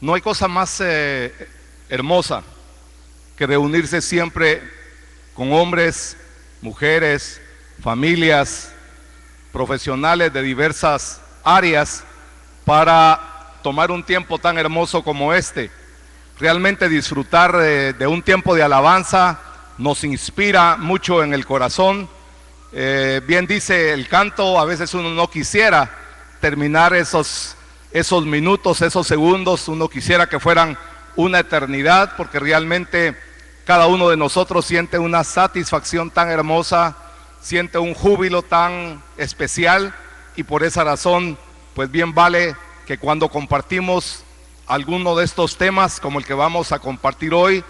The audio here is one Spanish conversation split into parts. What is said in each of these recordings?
No hay cosa más hermosa que reunirse siempre con hombres, mujeres, familias, profesionales de diversas áreas para tomar un tiempo tan hermoso como este. Realmente disfrutar de un tiempo de alabanza nos inspira mucho en el corazón. Bien dice el canto, a veces uno no quisiera terminar esos minutos, esos segundos, uno quisiera que fueran una eternidad, porque realmente cada uno de nosotros siente una satisfacción tan hermosa, siente un júbilo tan especial, y por esa razón, pues bien vale que cuando compartimos alguno de estos temas, como el que vamos a compartir hoy,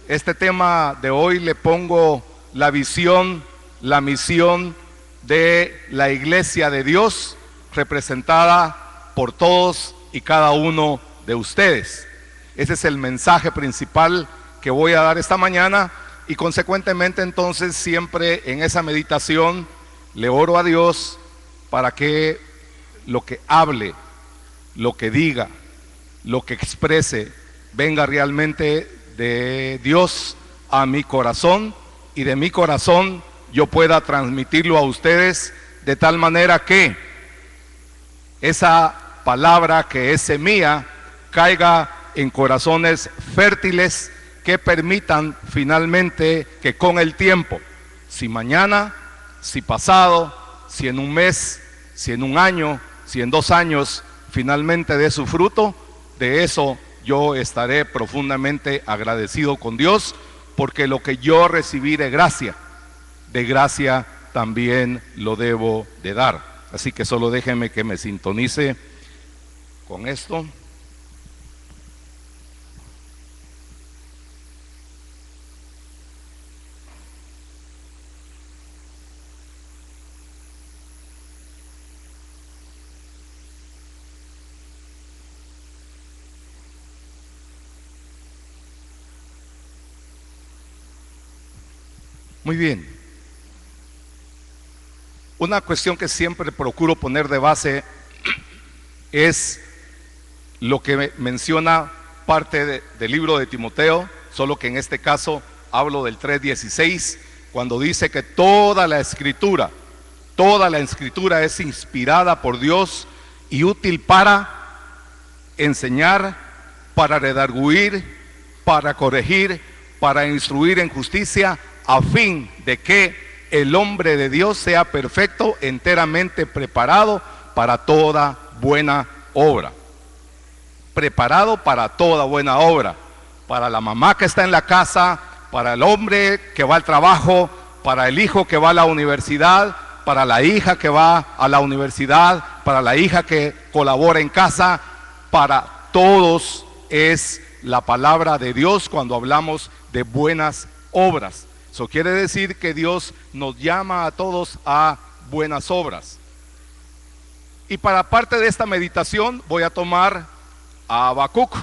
este tema de hoy le pongo la visión, la misión de la Iglesia de Dios, representada por todos y cada uno de ustedes. Ese es el mensaje principal que voy a dar esta mañana, y consecuentemente entonces siempre en esa meditación le oro a Dios para que lo que hable, lo que diga, lo que exprese venga realmente de Dios a mi corazón, y de mi corazón yo pueda transmitirlo a ustedes de tal manera que esa palabra que es semilla caiga en corazones fértiles que permitan finalmente que con el tiempo, si mañana, si pasado, si en un mes, si en un año, si en 2 años, finalmente dé su fruto, de eso yo estaré profundamente agradecido con Dios, porque lo que yo recibí de gracia también lo debo de dar. Así que solo déjenme que me sintonice con esto. Muy bien. Una cuestión que siempre procuro poner de base es lo que menciona parte del libro de Timoteo, solo que en este caso hablo del 3:16, cuando dice que toda la escritura es inspirada por Dios y útil para enseñar, para redarguir, para corregir, para instruir en justicia, a fin de que el hombre de Dios sea perfecto, enteramente preparado para toda buena obra. Preparado para toda buena obra. Para la mamá que está en la casa, para el hombre que va al trabajo, para el hijo que va a la universidad, para la hija que va a la universidad, para la hija que colabora en casa, para todos es la palabra de Dios cuando hablamos de buenas obras. Eso quiere decir que Dios nos llama a todos a buenas obras. Y para parte de esta meditación voy a tomar a Habacuc.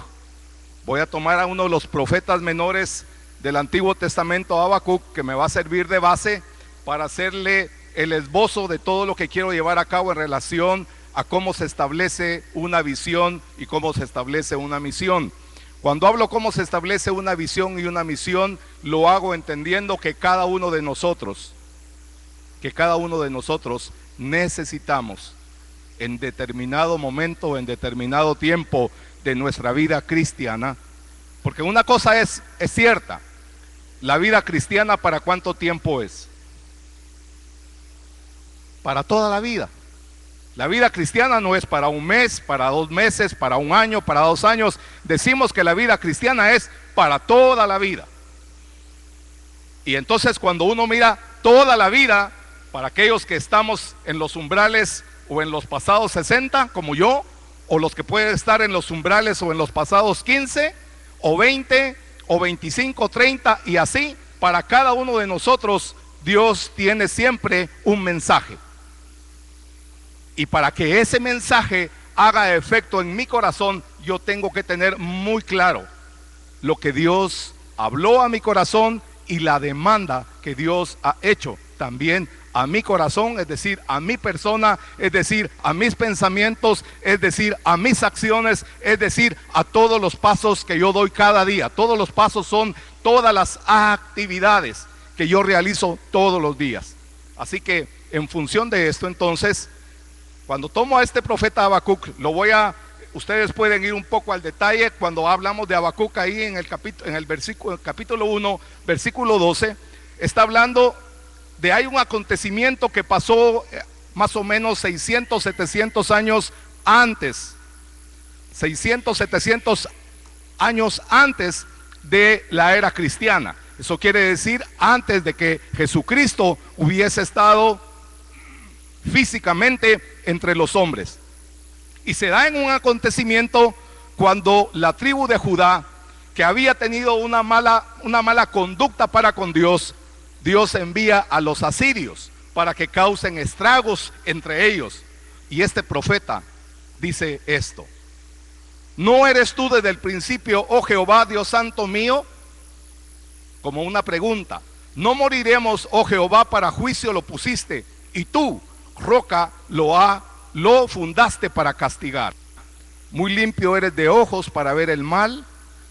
Voy a tomar a uno de los profetas menores del Antiguo Testamento, Habacuc, que me va a servir de base para hacerle el esbozo de todo lo que quiero llevar a cabo en relación a cómo se establece una visión y cómo se establece una misión. Cuando hablo cómo se establece una visión y una misión, lo hago entendiendo que cada uno de nosotros necesitamos en determinado momento, en determinado tiempo de nuestra vida cristiana, porque una cosa es cierta, la vida cristiana, ¿para cuánto tiempo es? Para toda la vida. La vida cristiana no es para un mes, para 2 meses, para un año, para 2 años. Decimos que la vida cristiana es para toda la vida. Y entonces cuando uno mira toda la vida, para aquellos que estamos en los umbrales o en los pasados 60, como yo, o los que pueden estar en los umbrales o en los pasados 15, o 20, o 25, 30, y así, para cada uno de nosotros, Dios tiene siempre un mensaje. Y para que ese mensaje haga efecto en mi corazón, yo tengo que tener muy claro lo que Dios habló a mi corazón y la demanda que Dios ha hecho también a mi corazón, es decir, a mi persona, es decir, a mis pensamientos, es decir, a mis acciones, es decir, a todos los pasos que yo doy cada día. Todos los pasos son todas las actividades que yo realizo todos los días. Así que en función de esto, entonces, cuando tomo a este profeta Habacuc, ustedes pueden ir un poco al detalle cuando hablamos de Habacuc ahí en el capítulo 1, versículo 12, está hablando de hay un acontecimiento que pasó más o menos 600, 700 años antes, 600, 700 años antes de la era cristiana. Eso quiere decir antes de que Jesucristo hubiese estado físicamente entre los hombres. Y se da en un acontecimiento cuando la tribu de Judá, que había tenido una mala conducta para con Dios, Dios envía a los asirios para que causen estragos entre ellos. Y este profeta dice esto: ¿no eres tú desde el principio, oh Jehová, Dios santo mío? Como una pregunta. No moriremos, oh Jehová, para juicio lo pusiste, y tú, roca, lo fundaste para castigar. Muy limpio eres de ojos para ver el mal,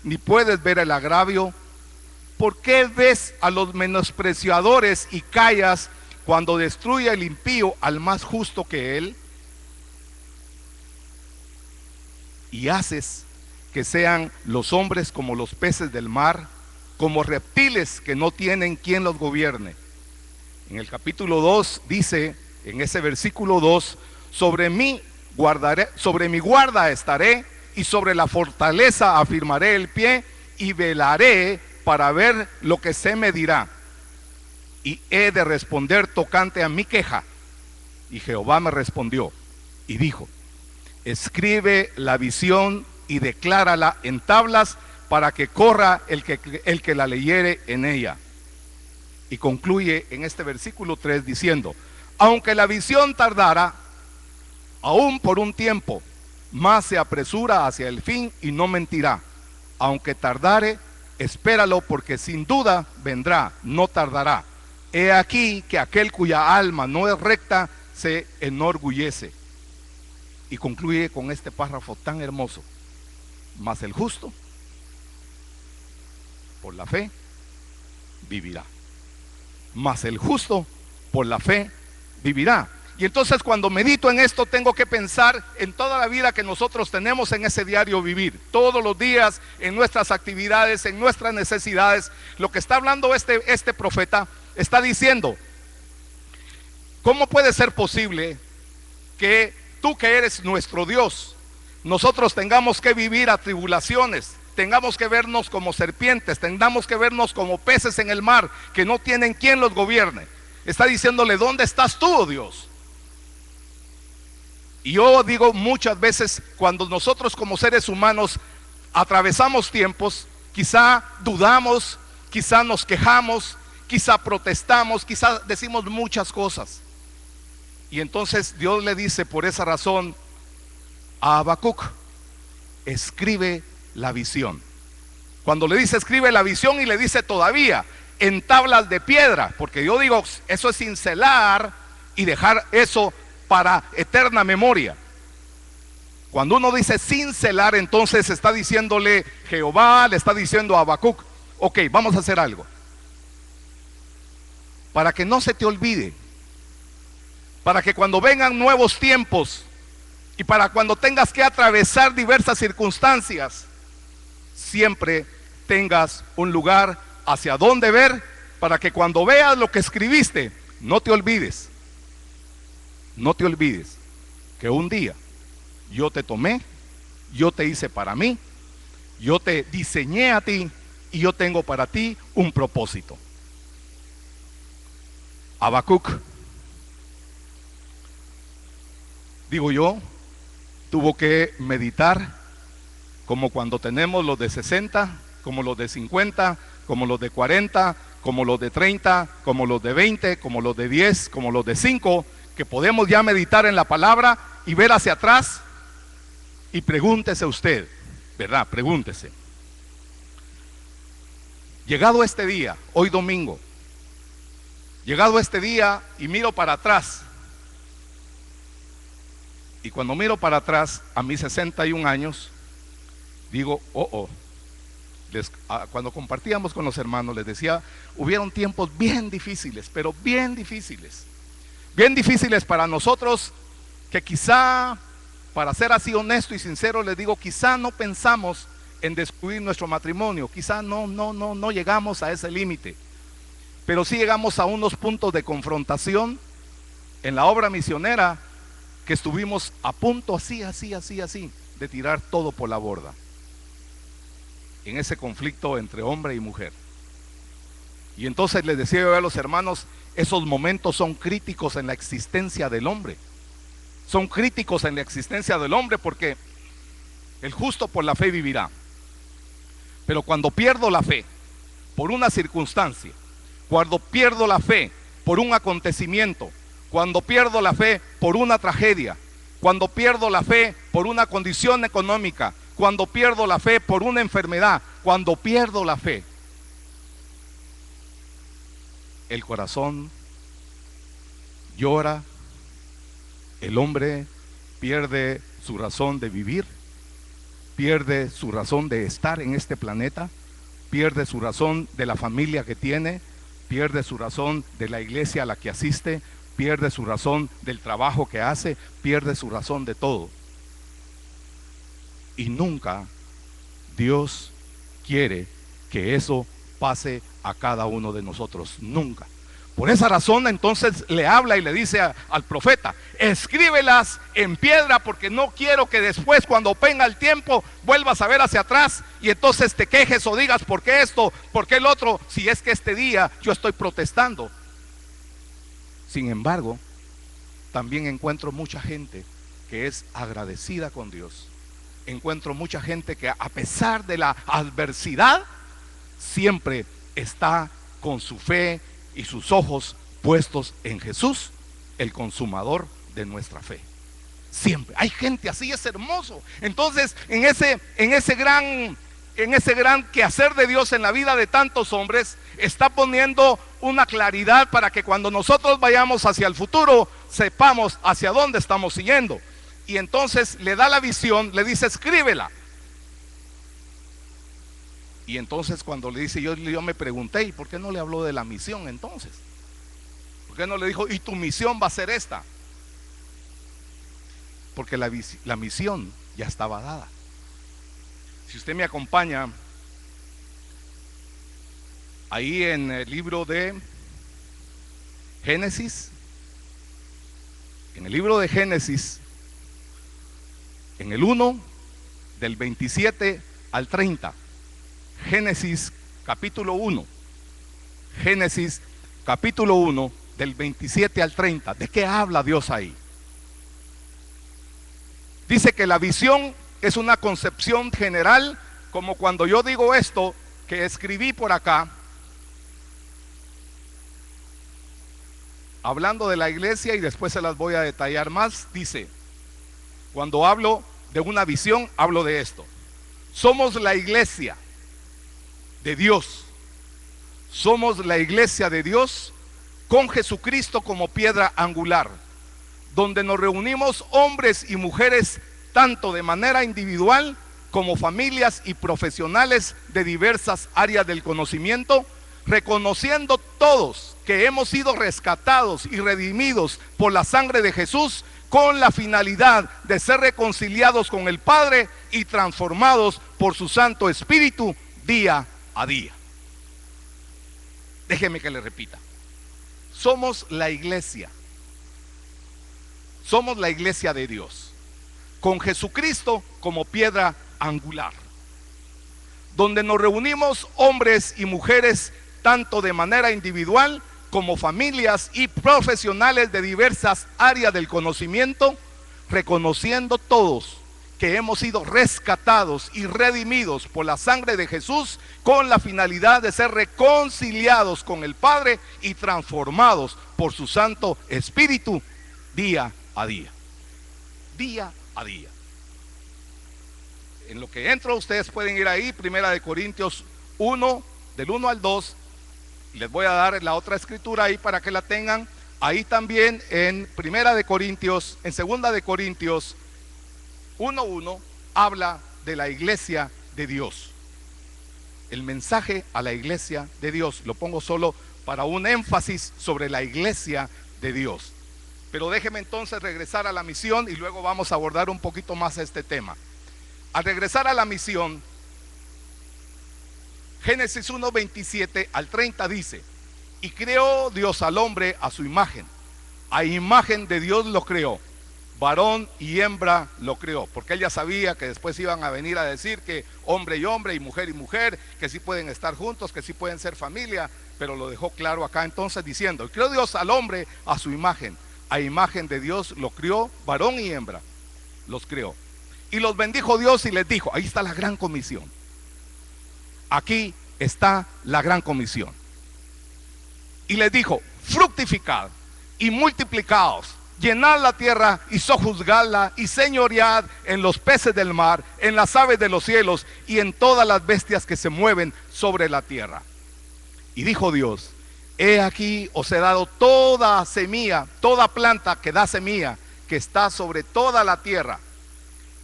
ni puedes ver el agravio. ¿Por qué ves a los menospreciadores y callas cuando destruye el impío al más justo que él? Y haces que sean los hombres como los peces del mar, como reptiles que no tienen quien los gobierne. En el capítulo 2 dice, en ese versículo 2, sobre mi guarda estaré, y sobre la fortaleza afirmaré el pie, y velaré para ver lo que se me dirá, y he de responder tocante a mi queja. Y Jehová me respondió y dijo: escribe la visión y declárala en tablas, para que corra el que la leyere en ella. Y concluye en este versículo 3 diciendo: aunque la visión tardara, aún por un tiempo, mas se apresura hacia el fin y no mentirá. Aunque tardare, espéralo, porque sin duda vendrá, no tardará. He aquí que aquel cuya alma no es recta se enorgullece. Y concluye con este párrafo tan hermoso: mas el justo por la fe vivirá. Mas el justo por la fe vivirá. Y entonces cuando medito en esto, tengo que pensar en toda la vida que nosotros tenemos en ese diario vivir, todos los días, en nuestras actividades, en nuestras necesidades. Lo que está hablando este profeta está diciendo: ¿cómo puede ser posible que tú, que eres nuestro Dios, nosotros tengamos que vivir a tribulaciones, tengamos que vernos como serpientes, tengamos que vernos como peces en el mar, que no tienen quien los gobierne? Está diciéndole: ¿dónde estás tú, oh Dios? Y yo digo muchas veces, cuando nosotros como seres humanos atravesamos tiempos, quizá dudamos, quizá nos quejamos, quizá protestamos, quizá decimos muchas cosas. Y entonces Dios le dice por esa razón a Habacuc: escribe la visión. Cuando le dice escribe la visión, y le dice todavía en tablas de piedra, porque yo digo, eso es cincelar y dejar eso para eterna memoria. Cuando uno dice cincelar, entonces está diciéndole Jehová, le está diciendo a Habacuc: ok, vamos a hacer algo para que no se te olvide, para que cuando vengan nuevos tiempos y para cuando tengas que atravesar diversas circunstancias, siempre tengas un lugar hacia donde ver, para que cuando veas lo que escribiste, no te olvides. No te olvides que un día yo te tomé, yo te hice para mí, yo te diseñé a ti, y yo tengo para ti un propósito. Habacuc, digo yo, tuvo que meditar como cuando tenemos los de 60, como los de 50, como los de 40, como los de 30, como los de 20, como los de 10, como los de 5, que podemos ya meditar en la palabra y ver hacia atrás. Y pregúntese usted, ¿verdad? Pregúntese: llegado este día, hoy domingo, Llegado este día y miro para atrás, y cuando miro para atrás a mis 61 años, digo, cuando compartíamos con los hermanos les decía, hubieron tiempos bien difíciles, pero bien difíciles para nosotros, que quizá, para ser así honesto y sincero, les digo, quizá no pensamos en descuidar nuestro matrimonio, quizá no llegamos a ese límite, pero sí llegamos a unos puntos de confrontación en la obra misionera, que estuvimos a punto así, de tirar todo por la borda, en ese conflicto entre hombre y mujer. Y entonces les decía yo a los hermanos, esos momentos son críticos en la existencia del hombre. Son críticos en la existencia del hombre, porque el justo por la fe vivirá. Pero cuando pierdo la fe por una circunstancia, cuando pierdo la fe por un acontecimiento, cuando pierdo la fe por una tragedia, cuando pierdo la fe por una condición económica, cuando pierdo la fe por una enfermedad, cuando pierdo la fe, el corazón llora, el hombre pierde su razón de vivir, pierde su razón de estar en este planeta, pierde su razón de la familia que tiene, pierde su razón de la iglesia a la que asiste, pierde su razón del trabajo que hace, pierde su razón de todo. Y nunca Dios quiere que eso pase a cada uno de nosotros, nunca. Por esa razón entonces le habla y le dice al profeta, escríbelas en piedra, porque no quiero que después, cuando venga el tiempo, vuelvas a ver hacia atrás y entonces te quejes o digas, ¿por qué esto? ¿Por qué el otro? Si es que este día yo estoy protestando. Sin embargo, también encuentro mucha gente que es agradecida con Dios. Encuentro mucha gente que, a pesar de la adversidad, siempre está con su fe y sus ojos puestos en Jesús, el consumador de nuestra fe. Siempre hay gente así, es hermoso. Entonces, en ese gran quehacer de Dios en la vida de tantos hombres, está poniendo una claridad para que cuando nosotros vayamos hacia el futuro, sepamos hacia dónde estamos siguiendo. Y entonces le da la visión, le dice, escríbela. Y entonces cuando le dice, yo me pregunté, ¿y por qué no le habló de la misión entonces? ¿Por qué no le dijo, y tu misión va a ser esta? Porque la misión ya estaba dada. Si usted me acompaña ahí en el libro de Génesis, en el libro de Génesis, en el 1, del 27 al 30, Génesis capítulo 1, Génesis capítulo 1, del 27 al 30, ¿de qué habla Dios ahí? Dice que la visión es una concepción general, como cuando yo digo esto que escribí por acá, hablando de la iglesia, y después se las voy a detallar más. Dice, cuando hablo de una visión, hablo de esto: somos la iglesia de Dios, somos la iglesia de Dios con Jesucristo como piedra angular, donde nos reunimos hombres y mujeres, tanto de manera individual como familias y profesionales de diversas áreas del conocimiento, reconociendo todos que hemos sido rescatados y redimidos por la sangre de Jesús, con la finalidad de ser reconciliados con el Padre y transformados por su Santo Espíritu día a día. Déjeme que le repita: somos la iglesia de Dios, con Jesucristo como piedra angular, donde nos reunimos hombres y mujeres, tanto de manera individual como familias y profesionales de diversas áreas del conocimiento, reconociendo todos que hemos sido rescatados y redimidos por la sangre de Jesús, con la finalidad de ser reconciliados con el Padre y transformados por su Santo Espíritu día a día. Día a día. En lo que entro, ustedes pueden ir ahí, Primera de Corintios 1, del 1 al 2, Les voy a dar la otra escritura ahí para que la tengan. Ahí también en Primera de Corintios, en Segunda de Corintios 1:1 habla de la iglesia de Dios. El mensaje a la iglesia de Dios. Lo pongo solo para un énfasis sobre la iglesia de Dios. Pero déjeme entonces regresar a la misión y luego vamos a abordar un poquito más este tema. Al regresar a la misión, Génesis 1:27 al 30 dice: y creó Dios al hombre a su imagen, a imagen de Dios lo creó, varón y hembra lo creó, porque él ya sabía que después iban a venir a decir que hombre y mujer, que sí pueden estar juntos, que sí pueden ser familia, pero lo dejó claro acá entonces diciendo: y creó Dios al hombre a su imagen, a imagen de Dios lo crió, varón y hembra los creó. Y los bendijo Dios y les dijo, ahí está la gran comisión. Aquí está la gran comisión. Y les dijo: fructificad y multiplicaos, llenad la tierra y sojuzgadla y señoread en los peces del mar, en las aves de los cielos y en todas las bestias que se mueven sobre la tierra. Y dijo Dios: he aquí os he dado toda semilla, toda planta que da semilla, que está sobre toda la tierra,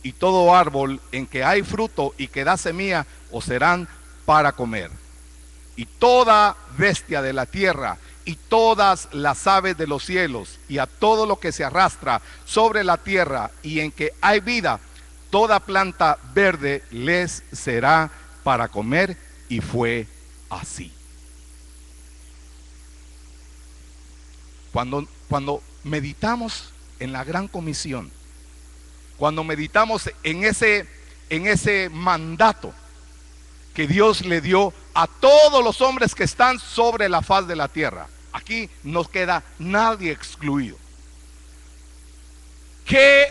y todo árbol en que hay fruto y que da semilla os serán para comer. Y toda bestia de la tierra y todas las aves de los cielos y a todo lo que se arrastra sobre la tierra y en que hay vida, toda planta verde les será para comer. Y fue así. Cuando meditamos en la gran comisión, cuando meditamos en ese mandato que Dios le dio a todos los hombres que están sobre la faz de la tierra, aquí no queda nadie excluido. ¿Qué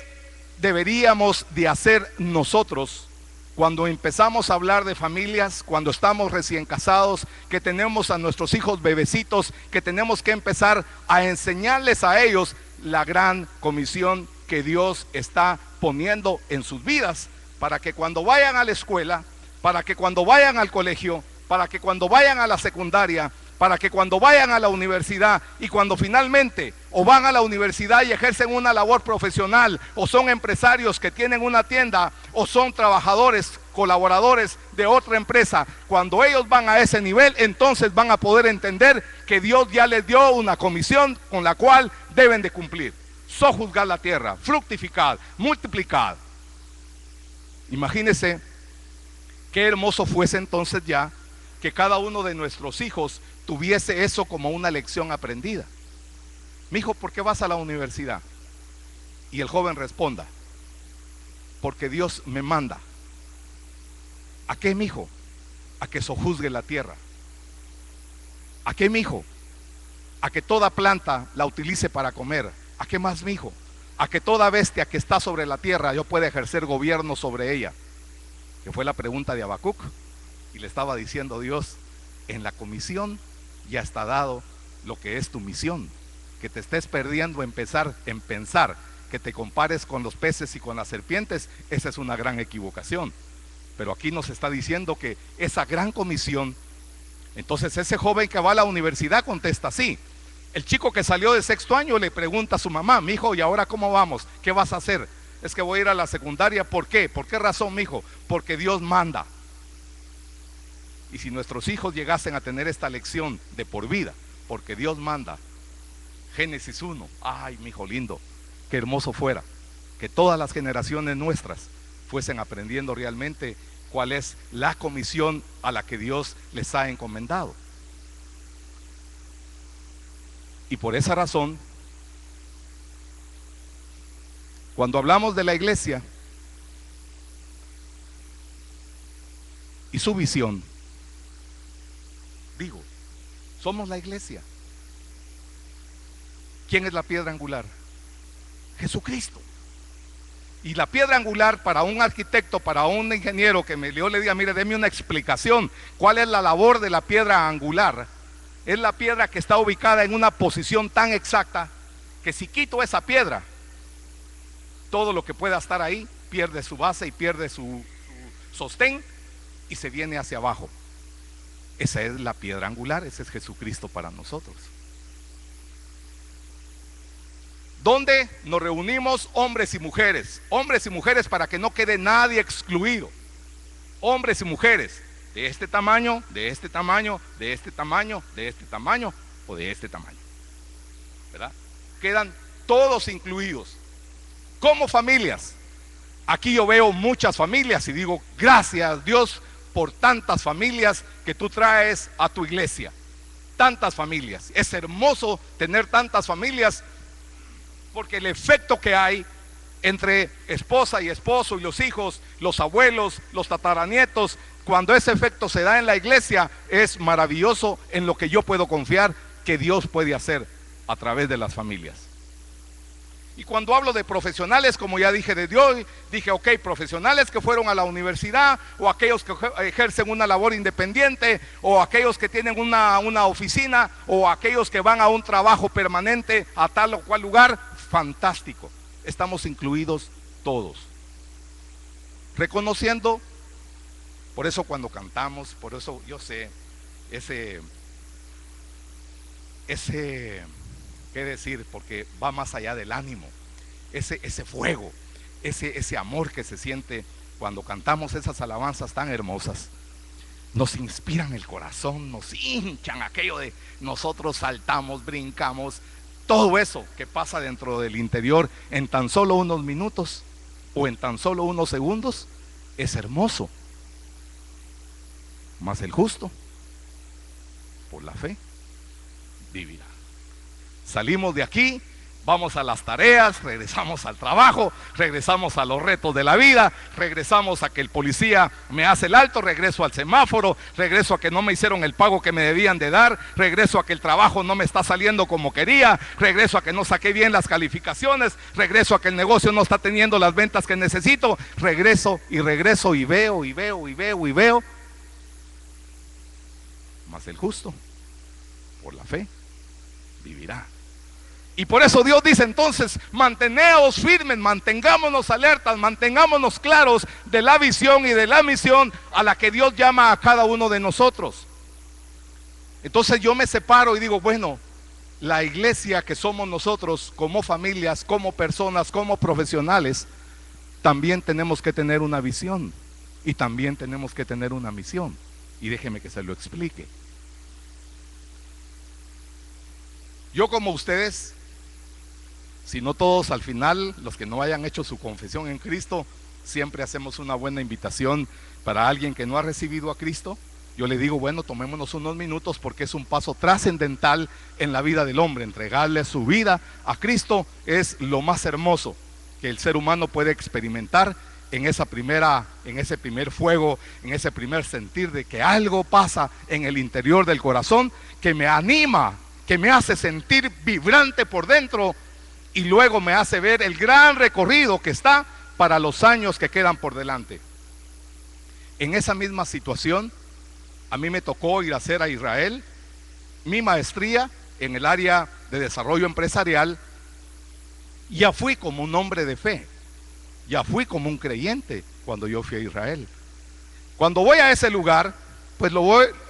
deberíamos de hacer nosotros cuando empezamos a hablar de familias, cuando estamos recién casados, que tenemos a nuestros hijos bebecitos, que tenemos que empezar a enseñarles a ellos la gran comisión que Dios está poniendo en sus vidas, para que cuando vayan a la escuela, para que cuando vayan al colegio, para que cuando vayan a la secundaria, para que cuando vayan a la universidad y cuando finalmente o van a la universidad y ejercen una labor profesional, o son empresarios que tienen una tienda, o son trabajadores, colaboradores de otra empresa, cuando ellos van a ese nivel, entonces van a poder entender que Dios ya les dio una comisión con la cual deben de cumplir. Sojuzgar la tierra, fructificar, multiplicar. Imagínense qué hermoso fuese entonces ya que cada uno de nuestros hijos tuviese eso como una lección aprendida. Mi hijo, ¿por qué vas a la universidad? Y el joven responda: porque Dios me manda. ¿A qué, mi hijo? A que sojuzgue la tierra. ¿A qué, mi hijo? A que toda planta la utilice para comer. ¿A qué más, mi hijo? A que toda bestia que está sobre la tierra yo pueda ejercer gobierno sobre ella. Que fue la pregunta de Habacuc. Y le estaba diciendo Dios: en la comisión ya está dado lo que es tu misión. Que te estés perdiendo en pensar que te compares con los peces y con las serpientes, esa es una gran equivocación. Pero aquí nos está diciendo que esa gran comisión. Entonces ese joven que va a la universidad contesta así. El chico que salió de sexto año le pregunta a su mamá: mi hijo, ¿y ahora cómo vamos? ¿Qué vas a hacer? Es que voy a ir a la secundaria. ¿Por qué? ¿Por qué razón, mi hijo? Porque Dios manda. Y si nuestros hijos llegasen a tener esta lección de por vida, porque Dios manda, Génesis 1, ay, mi hijo lindo, qué hermoso fuera que todas las generaciones nuestras fuesen aprendiendo realmente cuál es la comisión a la que Dios les ha encomendado. Y por esa razón, cuando hablamos de la iglesia y su visión, digo, somos la iglesia. ¿Quién es la piedra angular? Jesucristo. Y la piedra angular, para un arquitecto, para un ingeniero que yo le diga: mire, deme una explicación, ¿cuál es la labor de la piedra angular? Es la piedra que está ubicada en una posición tan exacta que si quito esa piedra, todo lo que pueda estar ahí pierde su base y pierde su sostén y se viene hacia abajo. Esa es la piedra angular, ese es Jesucristo para nosotros. ¿Dónde nos reunimos hombres y mujeres? Hombres y mujeres, para que no quede nadie excluido. Hombres y mujeres de este tamaño, de este tamaño, de este tamaño, de este tamaño o de este tamaño, ¿verdad? Quedan todos incluidos. Como familias, aquí yo veo muchas familias y digo, gracias Dios por tantas familias que tú traes a tu iglesia. Tantas familias. Es hermoso tener tantas familias, porque el efecto que hay entre esposa y esposo y los hijos, los abuelos, los tataranietos, cuando ese efecto se da en la iglesia, es maravilloso, en lo que yo puedo confiar que Dios puede hacer a través de las familias. Y cuando hablo de profesionales, como ya dije de Dios, dije, ok, profesionales que fueron a la universidad, o aquellos que ejercen una labor independiente, o aquellos que tienen una oficina, o aquellos que van a un trabajo permanente a tal o cual lugar, fantástico. Estamos incluidos todos. Reconociendo, por eso cuando cantamos, por eso yo sé, ese ¿qué decir? Porque va más allá del ánimo, ese fuego, ese amor que se siente cuando cantamos esas alabanzas tan hermosas. Nos inspiran el corazón, nos hinchan aquello de nosotros saltamos, brincamos, todo eso que pasa dentro del interior en tan solo unos minutos o en tan solo unos segundos es hermoso. Mas el justo, por la fe, vivirá. Salimos de aquí, vamos a las tareas, regresamos al trabajo, regresamos a los retos de la vida, regresamos a que el policía me hace el alto, regreso al semáforo, regreso a que no me hicieron el pago que me debían de dar, regreso a que el trabajo no me está saliendo como quería, regreso a que no saqué bien las calificaciones, regreso a que el negocio no está teniendo las ventas que necesito, regreso y veo y veo y veo y veo. Mas el justo, por la fe, vivirá. Y por eso Dios dice entonces, manteneos firmes, mantengámonos alertas, mantengámonos claros de la visión y de la misión a la que Dios llama a cada uno de nosotros. Entonces yo me separo y digo, bueno, la iglesia que somos nosotros como familias, como personas, como profesionales, también tenemos que tener una visión y también tenemos que tener una misión. Y déjeme que se lo explique. Yo como ustedes, si no todos al final, los que no hayan hecho su confesión en Cristo, siempre hacemos una buena invitación para alguien que no ha recibido a Cristo. Yo le digo, bueno, tomémonos unos minutos porque es un paso trascendental en la vida del hombre. Entregarle su vida a Cristo es lo más hermoso que el ser humano puede experimentar en ese primer fuego, en ese primer sentir de que algo pasa en el interior del corazón que me anima, que me hace sentir vibrante por dentro y luego me hace ver el gran recorrido que está para los años que quedan por delante. En esa misma situación, a mí me tocó ir a hacer a Israel mi maestría en el área de desarrollo empresarial. Ya fui como un hombre de fe, ya fui como un creyente cuando yo fui a Israel. Cuando voy a ese lugar, pues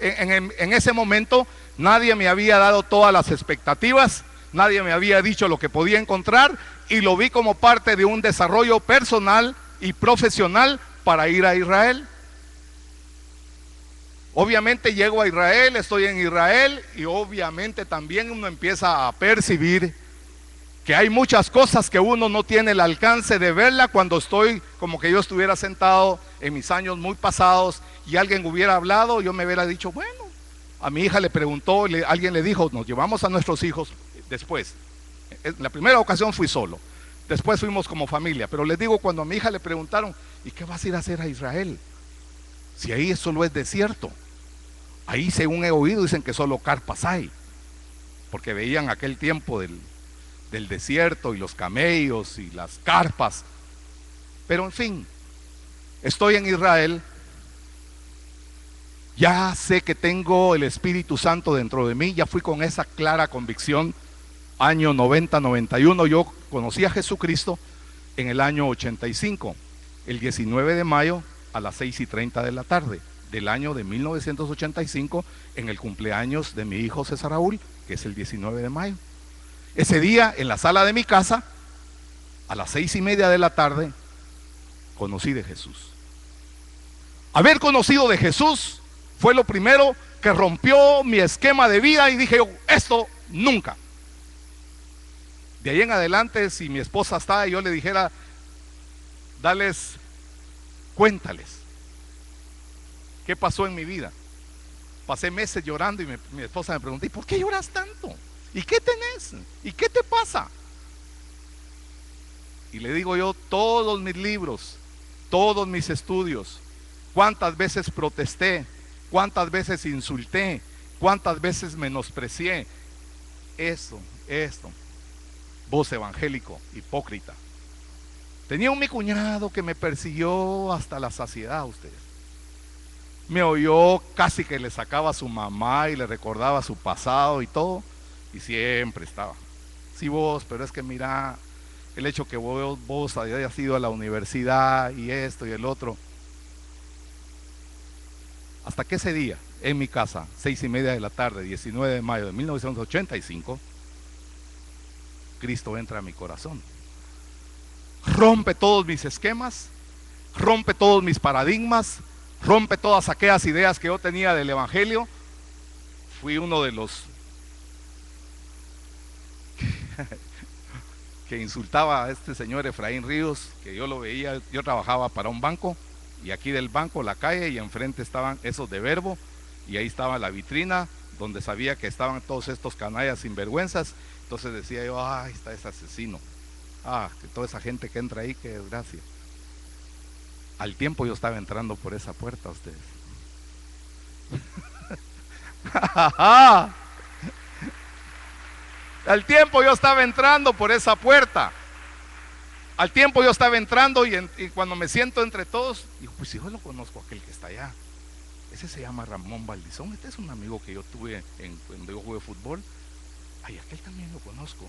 en ese momento nadie me había dado todas las expectativas, nadie me había dicho lo que podía encontrar y lo vi como parte de un desarrollo personal y profesional para ir a Israel. Obviamente llego a Israel, estoy en Israel y obviamente también uno empieza a percibir que hay muchas cosas que uno no tiene el alcance de verla cuando estoy como que yo estuviera sentado en mis años muy pasados y alguien hubiera hablado, yo me hubiera dicho, bueno, a mi hija le preguntó, alguien le dijo, nos llevamos a nuestros hijos después. En la primera ocasión fui solo, después fuimos como familia, pero les digo, cuando a mi hija le preguntaron, ¿y qué vas a ir a hacer a Israel? Si ahí solo es desierto. Ahí, según he oído, dicen que solo carpas hay, porque veían aquel tiempo del desierto y los camellos y las carpas. Pero en fin, estoy en Israel, ya sé que tengo el Espíritu Santo dentro de mí, ya fui con esa clara convicción. Año 90-91, yo conocí a Jesucristo en el año 85, el 19 de mayo a las 6:30 de la tarde. del año de 1985, en el cumpleaños de mi hijo César Raúl, que es el 19 de mayo. Ese día, en la sala de mi casa, a las 6:30 de la tarde, conocí de Jesús. Haber conocido de Jesús fue lo primero que rompió mi esquema de vida, y dije, esto nunca. De ahí en adelante, si mi esposa está y yo le dijera, cuéntales qué pasó en mi vida. Pasé meses llorando, y mi esposa me preguntó, ¿y por qué lloras tanto? ¿Y qué tenés? ¿Y qué te pasa? Y le digo yo, todos mis libros, todos mis estudios, cuántas veces protesté, cuántas veces insulté, cuántas veces menosprecié. Esto, vos evangélico, hipócrita. Tenía mi cuñado que me persiguió hasta la saciedad a ustedes. Me oyó casi que le sacaba a su mamá y le recordaba su pasado y todo, y siempre estaba. Sí, vos, pero es que mira, el hecho que vos hayas ido a la universidad y esto y el otro. Hasta que ese día, en mi casa, 6:30 de la tarde, 19 de mayo de 1985, Cristo entra a mi corazón. Rompe todos mis esquemas, rompe todos mis paradigmas, rompe todas aquellas ideas que yo tenía del evangelio. Fui uno de los que insultaba a este señor Efraín Ríos, que yo lo veía. Yo trabajaba para un banco, y aquí del banco la calle, y enfrente estaban esos de Verbo, y ahí estaba la vitrina donde sabía que estaban todos estos canallas sinvergüenzas. Entonces decía yo, ahí está ese asesino, que toda esa gente que entra ahí, qué desgracia. Al tiempo yo estaba entrando por esa puerta, ustedes. Al tiempo yo estaba entrando por esa puerta. Al tiempo yo estaba entrando, y cuando me siento entre todos, digo, pues si yo lo conozco, aquel que está allá. Ese se llama Ramón Valdizón. Este es un amigo que yo tuve cuando yo jugué fútbol. Ay, aquel también lo conozco.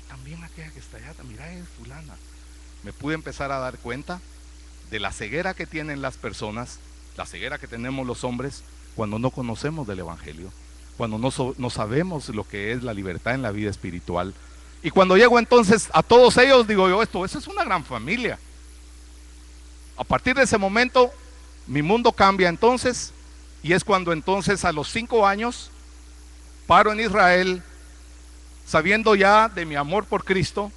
También aquella que está allá, mira, es fulana. Me pude empezar a dar cuenta de la ceguera que tienen las personas, la ceguera que tenemos los hombres, cuando no conocemos del evangelio, cuando no sabemos lo que es la libertad en la vida espiritual. Y cuando llego entonces a todos ellos, digo yo, eso es una gran familia. A partir de ese momento, mi mundo cambia entonces, y es cuando entonces a los 5 años, paro en Israel, sabiendo ya de mi amor por Cristo.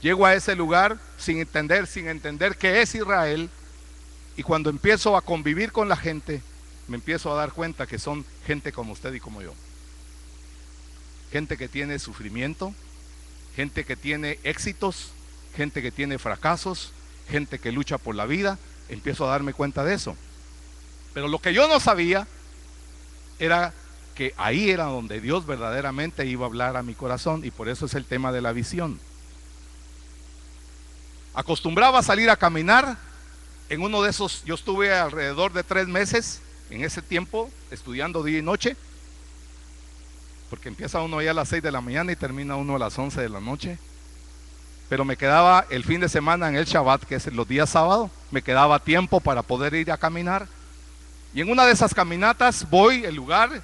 Llego a ese lugar sin entender qué es Israel, y cuando empiezo a convivir con la gente, me empiezo a dar cuenta que son gente como usted y como yo. Gente que tiene sufrimiento, gente que tiene éxitos, gente que tiene fracasos, gente que lucha por la vida. Empiezo a darme cuenta de eso. Pero lo que yo no sabía era que ahí era donde Dios verdaderamente iba a hablar a mi corazón, y por eso es el tema de la visión. Acostumbraba a salir a caminar. En uno de esos, yo estuve alrededor de 3 meses en ese tiempo estudiando día y noche, porque empieza uno ya a las 6 de la mañana y termina uno a las 11 de la noche. Pero me quedaba el fin de semana, en el Shabbat, que es los días sábados, me quedaba tiempo para poder ir a caminar. Y en una de esas caminatas voy al lugar,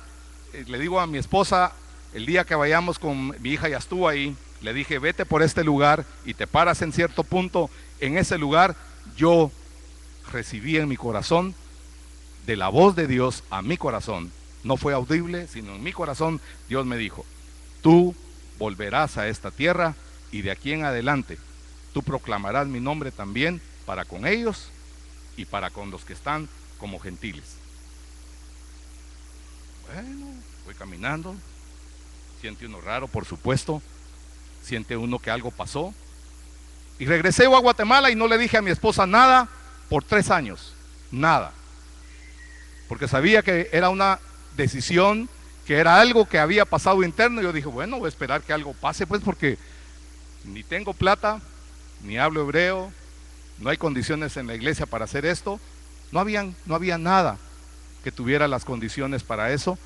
le digo a mi esposa, el día que vayamos con mi hija, ya estuvo ahí, le dije, vete por este lugar y te paras en cierto punto. En ese lugar yo recibí en mi corazón de la voz de Dios a mi corazón. No fue audible, sino en mi corazón. Dios me dijo, tú volverás a esta tierra, y de aquí en adelante tú proclamarás mi nombre también para con ellos y para con los que están como gentiles. Bueno, voy caminando, siente uno raro, por supuesto, siente uno que algo pasó, y regresé a Guatemala y no le dije a mi esposa nada por 3 años, nada, porque sabía que era una decisión, que era algo que había pasado interno. Y yo dije, bueno, voy a esperar que algo pase, pues, porque ni tengo plata, ni hablo hebreo, no hay condiciones en la iglesia para hacer esto. No había nada que tuviera las condiciones para eso.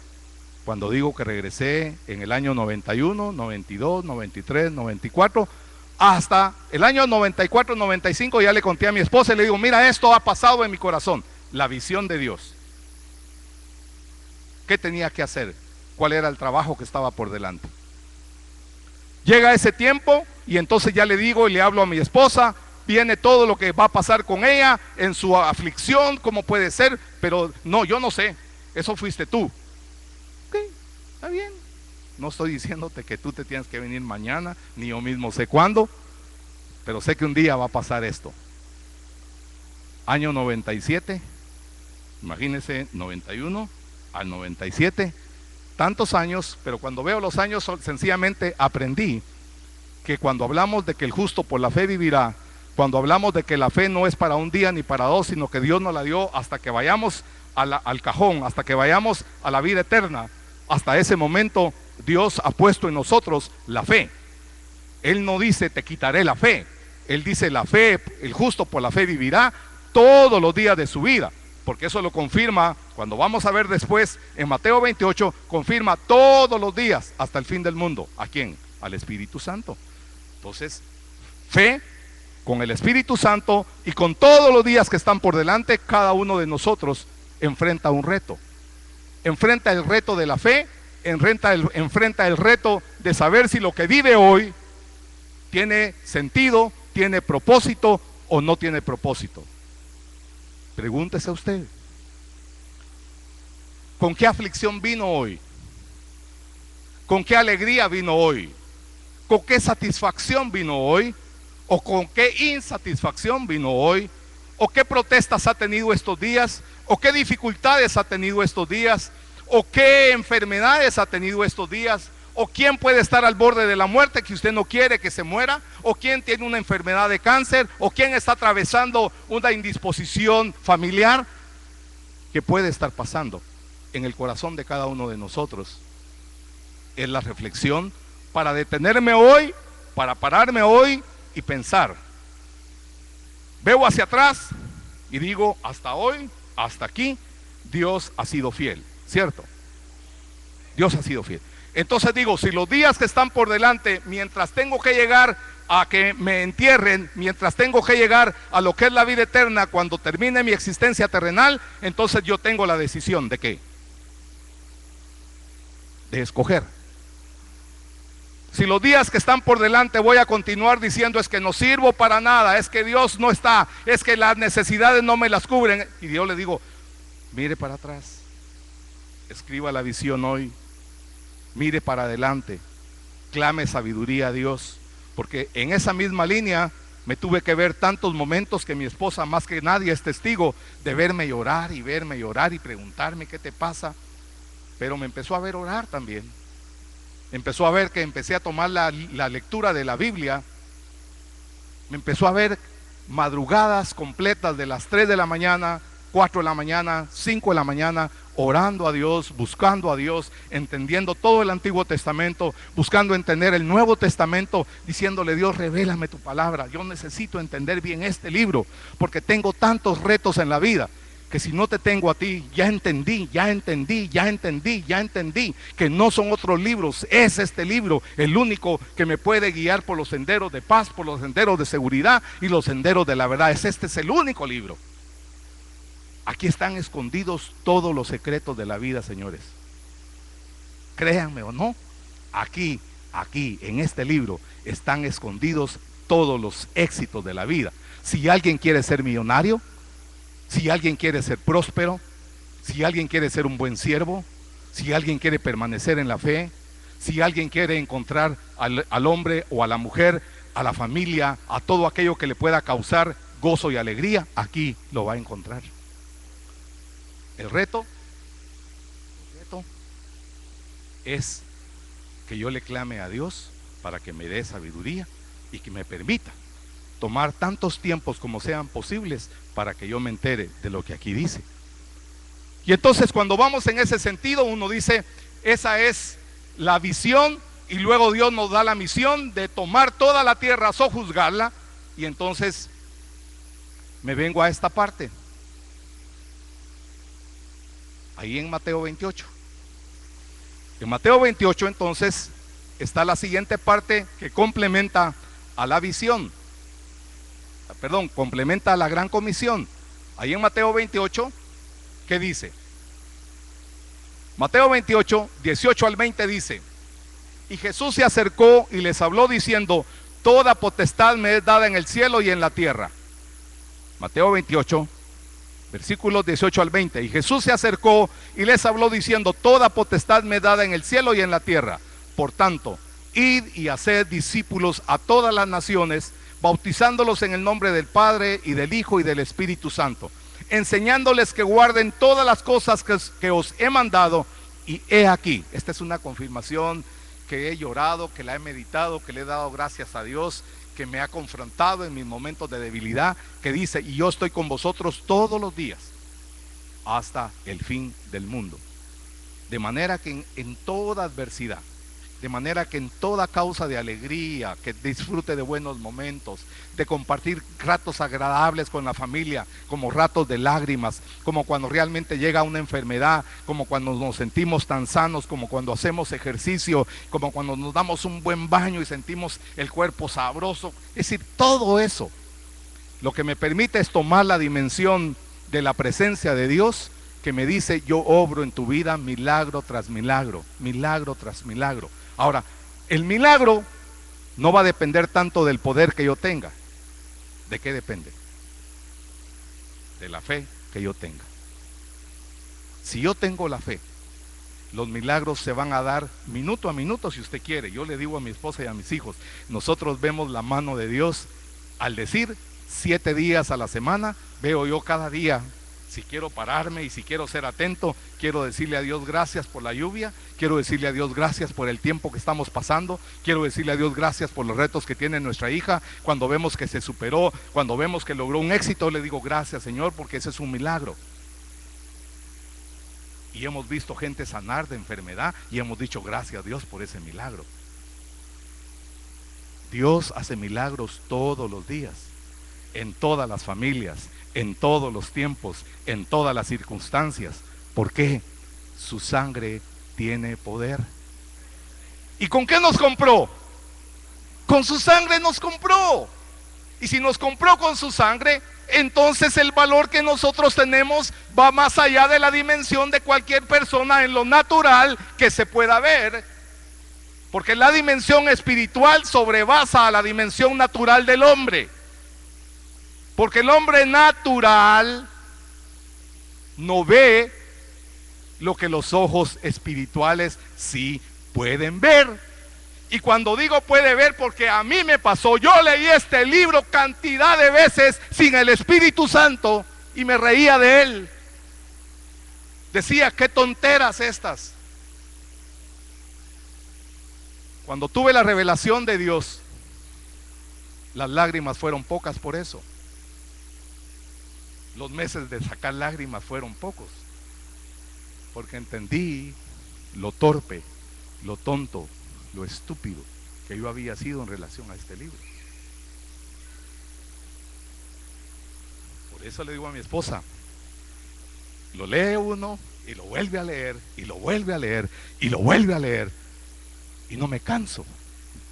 Cuando digo que regresé en el año 91, 92, 93, 94, hasta el año 94, 95, ya le conté a mi esposa y le digo, mira, esto ha pasado en mi corazón. la visión de Dios. ¿Qué tenía que hacer? ¿Cuál era el trabajo que estaba por delante? Llega ese tiempo y entonces ya le digo y le hablo a mi esposa, viene todo lo que va a pasar con ella en su aflicción, cómo puede ser, pero no, yo no sé, eso fuiste tú. Ok, está bien. No estoy diciéndote que tú te tienes que venir mañana, ni yo mismo sé cuándo, pero sé que un día va a pasar esto. Año 97, imagínense, 91 al 97, tantos años, pero cuando veo los años sencillamente aprendí que cuando hablamos de que el justo por la fe vivirá, cuando hablamos de que la fe no es para un día ni para dos, sino que Dios nos la dio hasta que vayamos al cajón, hasta que vayamos a la vida eterna, hasta ese momento Dios ha puesto en nosotros la fe. Él no dice te quitaré la fe, Él dice la fe, el justo por la fe vivirá todos los días de su vida, porque eso lo confirma cuando vamos a ver después en Mateo 28, confirma todos los días hasta el fin del mundo. ¿A quién? Al Espíritu Santo. Entonces, fe con el Espíritu Santo y con todos los días que están por delante, cada uno de nosotros enfrenta un reto. Enfrenta el reto de la fe, enfrenta el reto de saber si lo que vive hoy tiene sentido, tiene propósito o no tiene propósito. Pregúntese a usted, ¿con qué aflicción vino hoy? ¿Con qué alegría vino hoy? ¿Con qué satisfacción vino hoy? ¿O con qué insatisfacción vino hoy? ¿O qué protestas ha tenido estos días? ¿O qué dificultades ha tenido estos días? ¿O qué enfermedades ha tenido estos días? ¿O quién puede estar al borde de la muerte que usted no quiere que se muera? ¿O quién tiene una enfermedad de cáncer? ¿O quién está atravesando una indisposición familiar? ¿Qué puede estar pasando en el corazón de cada uno de nosotros? Es la reflexión para detenerme hoy, para pararme hoy y pensar. Veo hacia atrás y digo, hasta hoy, hasta aquí, Dios ha sido fiel, ¿cierto? Dios ha sido fiel. Entonces digo, si los días que están por delante, mientras tengo que llegar a que me entierren, mientras tengo que llegar a lo que es la vida eterna, cuando termine mi existencia terrenal, entonces yo tengo la decisión ¿de qué? De escoger. Si los días que están por delante voy a continuar diciendo es que no sirvo para nada, es que Dios no está, es que las necesidades no me las cubren, y yo le digo, mire para atrás, escriba la visión hoy, mire para adelante, clame sabiduría a Dios, porque en esa misma línea me tuve que ver tantos momentos que mi esposa más que nadie es testigo de verme llorar y preguntarme qué te pasa, pero me empezó a ver orar también. Empezó a ver que empecé a tomar la lectura de la Biblia, me empezó a ver madrugadas completas de las 3 de la mañana, 4 de la mañana, 5 de la mañana, orando a Dios, buscando a Dios, entendiendo todo el Antiguo Testamento, buscando entender el Nuevo Testamento, diciéndole Dios, revélame tu palabra, yo necesito entender bien este libro, porque tengo tantos retos en la vida, que si no te tengo a ti, ya entendí que no son otros libros, es este libro el único que me puede guiar por los senderos de paz, por los senderos de seguridad y los senderos de la verdad. Este es el único libro. Aquí están escondidos todos los secretos de la vida, señores. Créanme o no, aquí, en este libro están escondidos todos los éxitos de la vida. Si alguien quiere ser millonario, si alguien quiere ser próspero, si alguien quiere ser un buen siervo, si alguien quiere permanecer en la fe, si alguien quiere encontrar al hombre o a la mujer, a la familia, a todo aquello que le pueda causar gozo y alegría, aquí lo va a encontrar. El reto es que yo le clame a Dios para que me dé sabiduría y que me permita tomar tantos tiempos como sean posibles para que yo me entere de lo que aquí dice. Y entonces cuando vamos en ese sentido, uno dice, esa es la visión, y luego Dios nos da la misión de tomar toda la tierra, sojuzgarla, y entonces me vengo a esta parte, ahí en Mateo 28. En Mateo 28 entonces está la siguiente parte que complementa a la visión, complementa a la gran comisión. Ahí en Mateo 28, ¿qué dice? Mateo 28, 18 al 20 dice: y Jesús se acercó y les habló diciendo: toda potestad me es dada en el cielo y en la tierra. Mateo 28, versículos 18 al 20. Y Jesús se acercó y les habló diciendo: toda potestad me es dada en el cielo y en la tierra. Por tanto, id y haced discípulos a todas las naciones, bautizándolos en el nombre del Padre y del Hijo y del Espíritu Santo, enseñándoles que guarden todas las cosas que os he mandado. Y he aquí, esta es una confirmación que he llorado, que la he meditado, que le he dado gracias a Dios, que me ha confrontado en mis momentos de debilidad, que dice: y yo estoy con vosotros todos los días hasta el fin del mundo. De manera que en toda adversidad, de manera que en toda causa de alegría, que disfrute de buenos momentos, de compartir ratos agradables con la familia, como ratos de lágrimas, como cuando realmente llega una enfermedad, como cuando nos sentimos tan sanos, como cuando hacemos ejercicio, como cuando nos damos un buen baño y sentimos el cuerpo sabroso. Es decir, todo eso lo que me permite es tomar la dimensión de la presencia de Dios, que me dice: yo obro en tu vida milagro tras milagro, milagro tras milagro. Ahora, el milagro no va a depender tanto del poder que yo tenga. ¿De qué depende? De la fe que yo tenga. Si yo tengo la fe, los milagros se van a dar minuto a minuto si usted quiere. Yo le digo a mi esposa y a mis hijos, nosotros vemos la mano de Dios al decir 7 días a la semana. Veo yo cada día. Si quiero pararme y si quiero ser atento, quiero decirle a Dios gracias por la lluvia, quiero decirle a Dios gracias por el tiempo que estamos pasando, quiero decirle a Dios gracias por los retos que tiene nuestra hija. Cuando vemos que se superó, cuando vemos que logró un éxito, le digo gracias, Señor, porque ese es un milagro. Y hemos visto gente sanar de enfermedad y hemos dicho gracias a Dios por ese milagro. Dios hace milagros todos los días, en todas las familias, en todos los tiempos, en todas las circunstancias. ¿Por qué? Su sangre tiene poder. ¿Y con qué nos compró? Con su sangre nos compró. Y si nos compró con su sangre, entonces el valor que nosotros tenemos va más allá de la dimensión de cualquier persona en lo natural que se pueda ver. Porque la dimensión espiritual sobrepasa a la dimensión natural del hombre. Porque el hombre natural no ve lo que los ojos espirituales sí pueden ver. Y cuando digo puede ver, porque a mí me pasó, yo leí este libro cantidad de veces sin el Espíritu Santo y me reía de él. Decía, qué tonteras estas. Cuando tuve la revelación de Dios, las lágrimas fueron pocas por eso. Los meses de sacar lágrimas fueron pocos, porque entendí lo torpe, lo tonto, lo estúpido que yo había sido en relación a este libro. Por eso le digo a mi esposa, lo lee uno y lo vuelve a leer, y lo vuelve a leer, y lo vuelve a leer, y no me canso.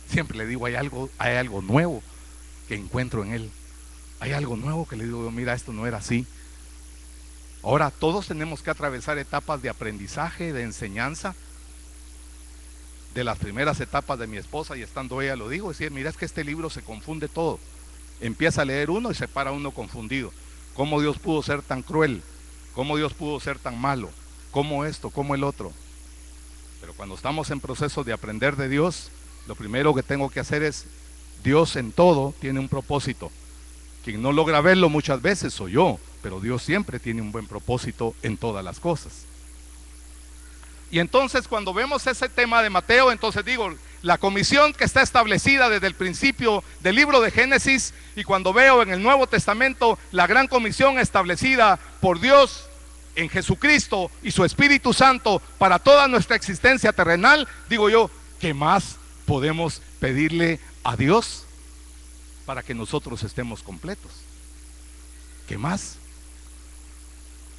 Siempre le digo, hay algo nuevo que encuentro en él. Hay algo nuevo que le digo, mira, esto no era así. Ahora, todos tenemos que atravesar etapas de aprendizaje, de enseñanza. De las primeras etapas de mi esposa, y estando ella lo digo, decir, mira, es que este libro se confunde todo. Empieza a leer uno y se para uno confundido. ¿Cómo Dios pudo ser tan cruel? ¿Cómo Dios pudo ser tan malo? ¿Cómo esto? ¿Cómo el otro? Pero cuando estamos en proceso de aprender de Dios, lo primero que tengo que hacer es, Dios en todo tiene un propósito. Quien no logra verlo muchas veces soy yo, pero Dios siempre tiene un buen propósito en todas las cosas. Y entonces cuando vemos ese tema de Mateo, entonces digo, la comisión que está establecida desde el principio del libro de Génesis, y cuando veo en el Nuevo Testamento la gran comisión establecida por Dios en Jesucristo y su Espíritu Santo para toda nuestra existencia terrenal, digo yo, ¿qué más podemos pedirle a Dios para que nosotros estemos completos? ¿Qué más?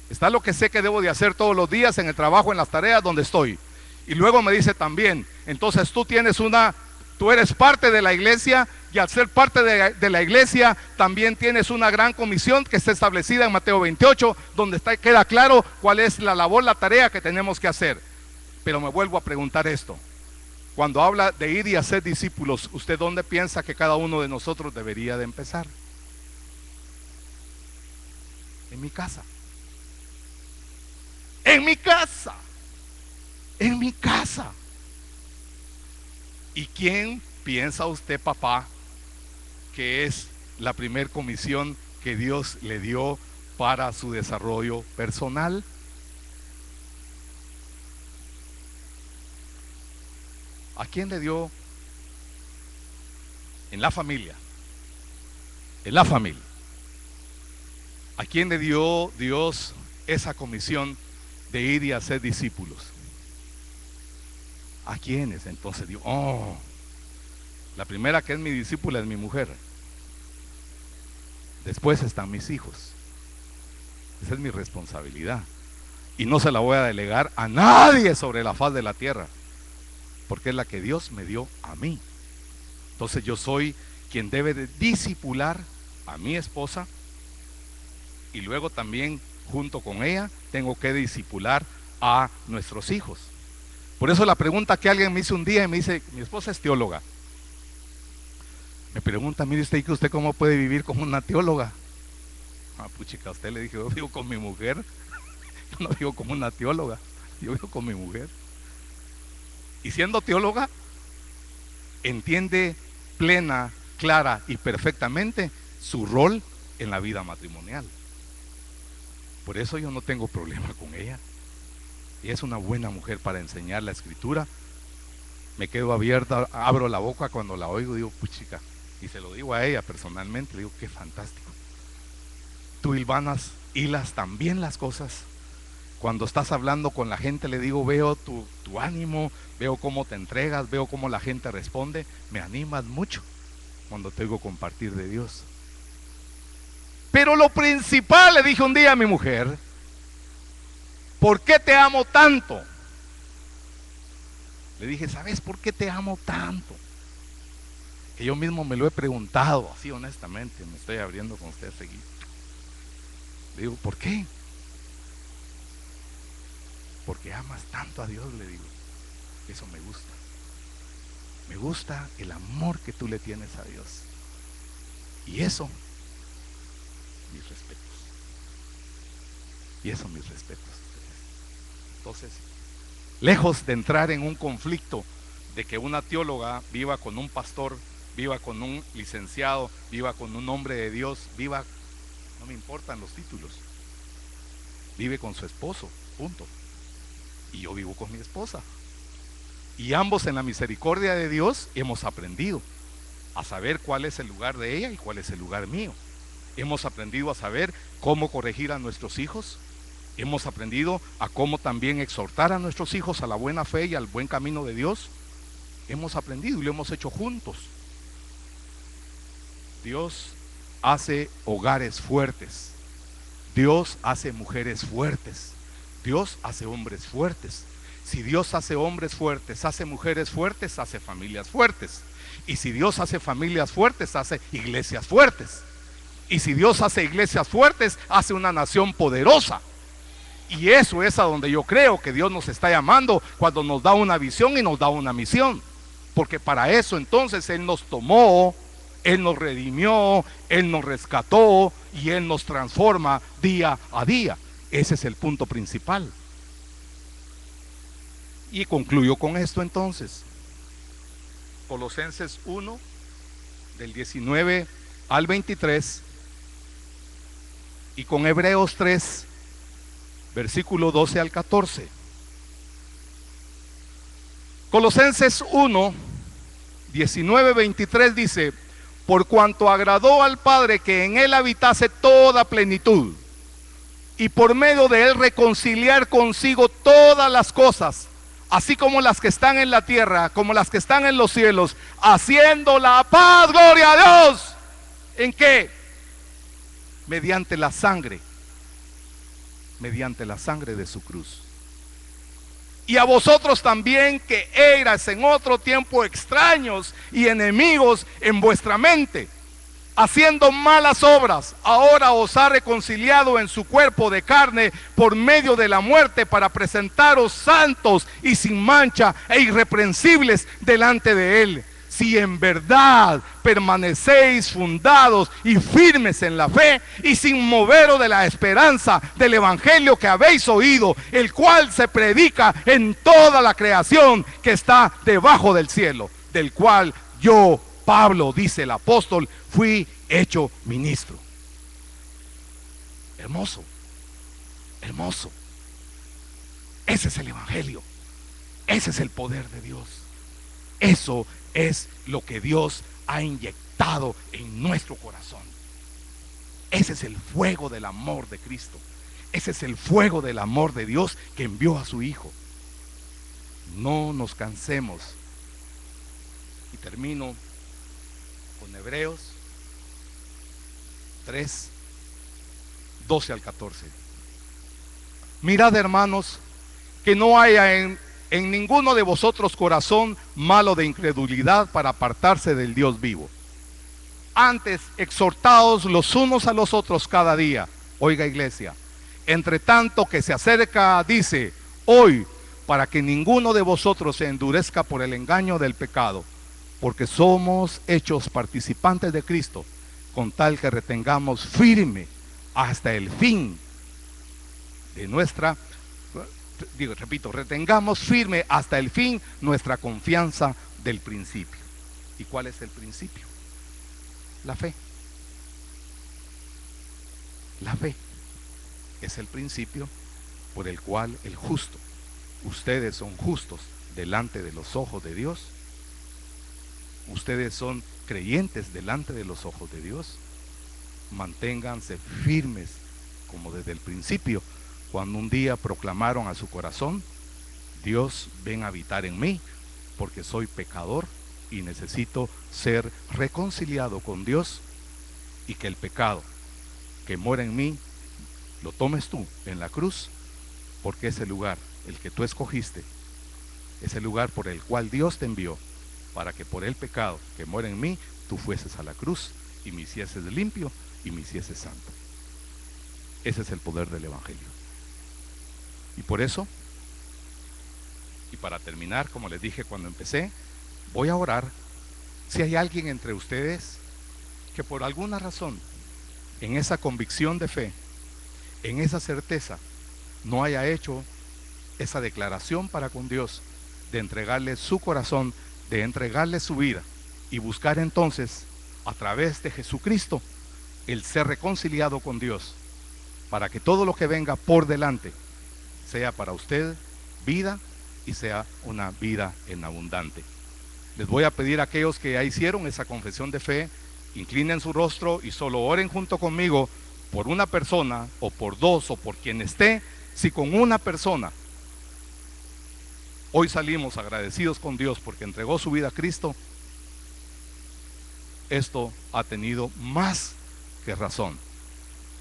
Está lo que sé que debo de hacer todos los días en el trabajo, en las tareas donde estoy. Y luego me dice también, entonces tú tienes una Tú eres parte de la iglesia y al ser parte de la iglesia también tienes una gran comisión que está establecida en Mateo 28, donde queda claro cuál es la labor, la tarea que tenemos que hacer. Pero me vuelvo a preguntar esto. Cuando habla de ir y hacer discípulos, ¿usted dónde piensa que cada uno de nosotros debería de empezar? En mi casa. En mi casa. En mi casa. ¿Y quién piensa usted, papá, que es la primer comisión que Dios le dio para su desarrollo personal? ¿A quién le dio? En la familia. En la familia. ¿A quién le dio Dios esa comisión de ir y hacer discípulos? ¿A quiénes? Entonces digo, la primera que es mi discípula es mi mujer. Después están mis hijos. Esa es mi responsabilidad. Y no se la voy a delegar a nadie sobre la faz de la tierra, porque es la que Dios me dio a mí. Entonces yo soy quien debe de discipular a mi esposa, y luego también junto con ella tengo que discipular a nuestros hijos. Por eso la pregunta que alguien me hizo un día, y me dice, mi esposa es teóloga, me pregunta, mire usted, ¿que usted cómo puede vivir con una teóloga? Puchica, a usted le dije, yo vivo con mi mujer. Yo no vivo como una teóloga, yo vivo con mi mujer. Y siendo teóloga, entiende plena, clara y perfectamente su rol en la vida matrimonial. Por eso yo no tengo problema con ella. Ella es una buena mujer para enseñar la escritura. Me quedo abierta, abro la boca cuando la oigo, digo, puchica, y se lo digo a ella personalmente, le digo, qué fantástico. Tú hilas también las cosas. Cuando estás hablando con la gente, le digo, veo tu ánimo, veo cómo te entregas, veo cómo la gente responde. Me animas mucho cuando te oigo compartir de Dios. Pero lo principal, le dije un día a mi mujer, ¿por qué te amo tanto? Le dije, ¿sabes por qué te amo tanto? Que yo mismo me lo he preguntado, así honestamente, me estoy abriendo con usted seguido. Le digo, ¿por qué? Porque amas tanto a Dios, le digo. Eso me gusta. Me gusta el amor que tú le tienes a Dios. Y eso, mis respetos. Y eso, mis respetos. Entonces, lejos de entrar en un conflicto de que una teóloga viva con un pastor, viva con un licenciado, viva con un hombre de Dios, viva, no me importan los títulos, vive con su esposo, punto. Y yo vivo con mi esposa. Y ambos en la misericordia de Dios hemos aprendido a saber cuál es el lugar de ella y cuál es el lugar mío. Hemos aprendido a saber cómo corregir a nuestros hijos. Hemos aprendido a cómo también exhortar a nuestros hijos a la buena fe y al buen camino de Dios. Hemos aprendido y lo hemos hecho juntos. Dios hace hogares fuertes. Dios hace mujeres fuertes. Dios hace hombres fuertes. Si Dios hace hombres fuertes, hace mujeres fuertes, hace familias fuertes. Y si Dios hace familias fuertes, hace iglesias fuertes. Y si Dios hace iglesias fuertes, hace una nación poderosa. Y eso es a donde yo creo que Dios nos está llamando cuando nos da una visión y nos da una misión. Porque para eso entonces Él nos tomó, Él nos redimió, Él nos rescató y Él nos transforma día a día. Ese es el punto principal. Y concluyo con esto entonces. Colosenses 1, del 19 al 23, y con Hebreos 3, versículo 12 al 14. Colosenses 1, 19, 23 dice: por cuanto agradó al Padre que en Él habitase toda plenitud, y por medio de Él reconciliar consigo todas las cosas, así como las que están en la tierra, como las que están en los cielos, haciendo la paz, gloria a Dios. ¿En qué? Mediante la sangre de su cruz. Y a vosotros también, que erais en otro tiempo extraños y enemigos en vuestra mente, haciendo malas obras, ahora os ha reconciliado en su cuerpo de carne por medio de la muerte, para presentaros santos y sin mancha e irreprensibles delante de él. Si en verdad permanecéis fundados y firmes en la fe, y sin moveros de la esperanza del evangelio que habéis oído, el cual se predica en toda la creación que está debajo del cielo, del cual yo, Pablo, dice el apóstol, fui hecho ministro. Hermoso, hermoso. Ese es el evangelio. Ese es el poder de Dios. Eso es lo que Dios ha inyectado en nuestro corazón. Ese es el fuego del amor de Cristo. Ese es el fuego del amor de Dios que envió a su Hijo. No nos cansemos. Y termino con Hebreos 3, 12 al 14. Mirad, hermanos, que no haya en ninguno de vosotros corazón malo de incredulidad para apartarse del Dios vivo. Antes, exhortaos los unos a los otros cada día. Oiga, iglesia, entre tanto que se acerca, dice, hoy, para que ninguno de vosotros se endurezca por el engaño del pecado, porque somos hechos participantes de Cristo, con tal que retengamos firme hasta el fin de nuestra, retengamos firme hasta el fin nuestra confianza del principio. ¿Y cuál es el principio? La fe. La fe es el principio por el cual el justo, ustedes son justos delante de los ojos de Dios. Ustedes son creyentes delante de los ojos de Dios. Manténganse firmes como desde el principio, cuando un día proclamaron a su corazón: Dios, ven a habitar en mí, porque soy pecador y necesito ser reconciliado con Dios, y que el pecado que mora en mí lo tomes tú en la cruz, porque ese lugar, el que tú escogiste, es el lugar por el cual Dios te envió, para que por el pecado que mora en mí, tú fueses a la cruz y me hicieses limpio y me hicieses santo. Ese es el poder del evangelio. Y por eso, y para terminar, como les dije cuando empecé, voy a orar. Si hay alguien entre ustedes que por alguna razón, en esa convicción de fe, en esa certeza, no haya hecho esa declaración para con Dios, de entregarle su corazón, de entregarle su vida, y buscar entonces, a través de Jesucristo, el ser reconciliado con Dios, para que todo lo que venga por delante sea para usted vida, y sea una vida en abundante. Les voy a pedir a aquellos que ya hicieron esa confesión de fe, inclinen su rostro y solo oren junto conmigo por una persona, o por dos, o por quien esté. Si con una persona hoy salimos agradecidos con Dios porque entregó su vida a Cristo, esto ha tenido más que razón.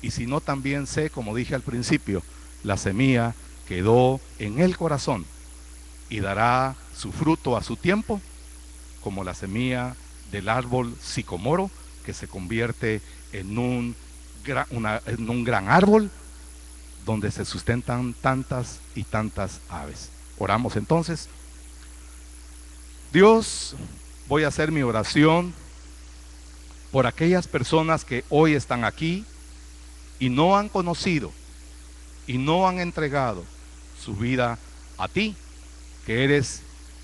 Y si no, también sé, como dije al principio, la semilla quedó en el corazón y dará su fruto a su tiempo, como la semilla del árbol sicomoro, que se convierte en un gran árbol donde se sustentan tantas y tantas aves. Oramos entonces. Dios, voy a hacer mi oración por aquellas personas que hoy están aquí y no han conocido y no han entregado su vida a ti, que eres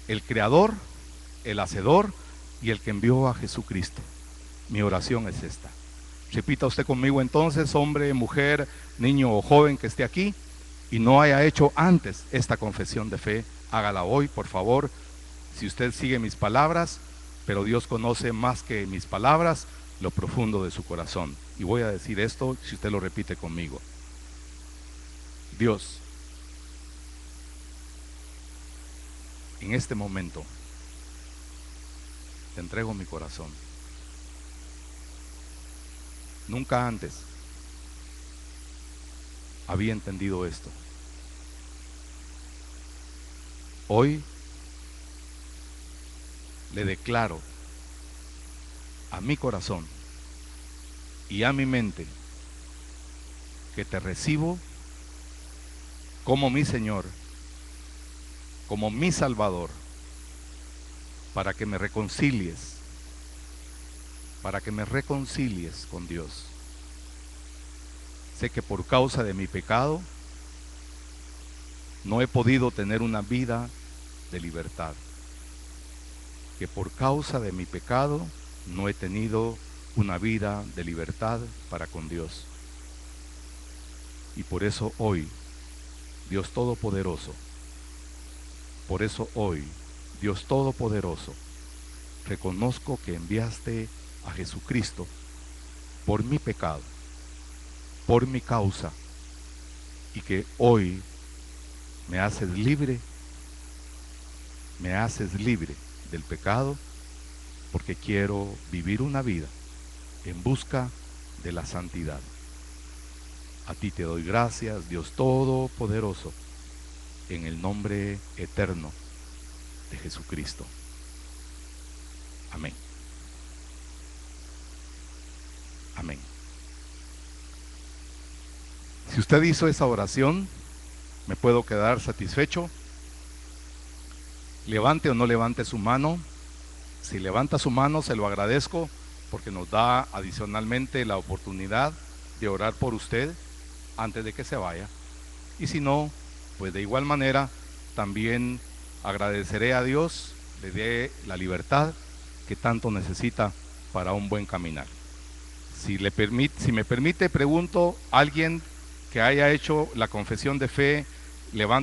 el creador, el hacedor y el que envió a Jesucristo. Mi oración es esta. Repita usted conmigo entonces, hombre, mujer, niño o joven que esté aquí y no haya hecho antes esta confesión de fe, hágala hoy, por favor. Si usted sigue mis palabras, pero Dios conoce más que mis palabras lo profundo de su corazón. Y voy a decir esto si usted lo repite conmigo. Dios, en este momento te entrego mi corazón. Nunca antes había entendido esto. hoy le declaro a mi corazón y a mi mente que te recibo como mi Señor, como mi Salvador, para que me reconcilies con Dios. Sé que por causa de mi pecado no he podido tener una vida de libertad, que por causa de mi pecado no he tenido una vida de libertad para con Dios. Y por eso hoy, Dios Todopoderoso, reconozco que enviaste a Jesucristo por mi pecado, por mi causa, y que hoy me haces libre del pecado, porque quiero vivir una vida en busca de la santidad. A ti te doy gracias, Dios Todopoderoso, en el nombre eterno de Jesucristo. Amén. Amén. Si usted hizo esa oración, me puedo quedar satisfecho. Levante o no levante su mano. Si levanta su mano, se lo agradezco, porque nos da adicionalmente la oportunidad de orar por usted antes de que se vaya. Y si no, pues de igual manera también agradeceré a Dios, le dé la libertad que tanto necesita para un buen caminar. Si me permite, pregunto, alguien que haya hecho la confesión de fe, levante